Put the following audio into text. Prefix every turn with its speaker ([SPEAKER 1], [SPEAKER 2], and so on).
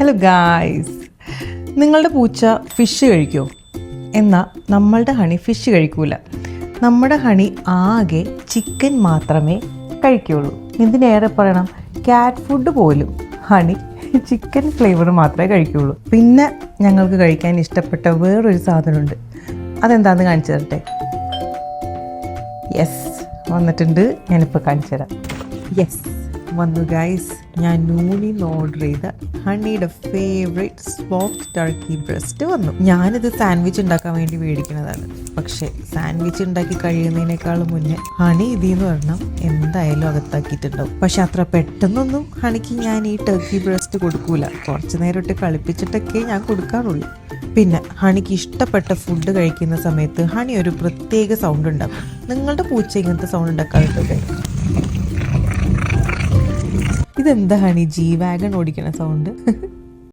[SPEAKER 1] Hello guys, നിങ്ങളുടെ പൂച്ച fish കഴിക്കുമോ? എന്നാൽ നമ്മളുടെ ഹണി ഫിഷ് കഴിക്കൂല. നമ്മുടെ ഹണി ആകെ ചിക്കൻ മാത്രമേ കഴിക്കുകയുള്ളൂ. എന്തിനേറെ പറയണം, ക്യാറ്റ് ഫുഡ് പോലും ഹണി ചിക്കൻ ഫ്ലേവർ മാത്രമേ കഴിക്കുകയുള്ളൂ. പിന്നെ ഞങ്ങൾക്ക് കഴിക്കാൻ ഇഷ്ടപ്പെട്ട വേറൊരു സാധനമുണ്ട്. അതെന്താണെന്ന് കാണിച്ചു തരട്ടെ. യെസ്, വന്നിട്ടുണ്ട്. ഞാനിപ്പോൾ കാണിച്ചു തരാം. യെസ്, വന്നു ഗൈസ്. ഞാൻ നൂണിന്ന് ഓർഡർ ചെയ്ത ഹണിയുടെ ഫേവറേറ്റ് സ്മോക്ഡ് ടർക്കി ബ്രസ്റ്റ് വന്നു. ഞാനിത് സാൻഡ്വിച്ച് ഉണ്ടാക്കാൻ വേണ്ടി മേടിക്കുന്നതാണ്. പക്ഷേ സാൻഡ്വിച്ച് ഉണ്ടാക്കി കഴിയുന്നതിനേക്കാളും മുന്നേ ഹണി ഇതിന്ന് പറഞ്ഞാൽ എന്തായാലും അകത്താക്കിയിട്ടുണ്ടാവും. പക്ഷെ അത്ര പെട്ടെന്നൊന്നും ഹണിക്ക് ഞാൻ ഈ ടർക്കി ബ്രസ്റ്റ് കൊടുക്കൂല. കുറച്ച് നേരമായിട്ട് കളിപ്പിച്ചിട്ടൊക്കെ ഞാൻ കൊടുക്കാറുള്ളൂ. പിന്നെ ഹണിക്ക് ഇഷ്ടപ്പെട്ട ഫുഡ് കഴിക്കുന്ന സമയത്ത് ഹണി ഒരു പ്രത്യേക സൗണ്ട് ഉണ്ടാക്കും. നിങ്ങളുടെ പൂച്ച ഇങ്ങനത്തെ സൗണ്ട് ഉണ്ടാക്കാറുണ്ടോ? ഇതെന്താ ഹണി, ജി വാഗൺ ഓടിക്കണ സൗണ്ട്?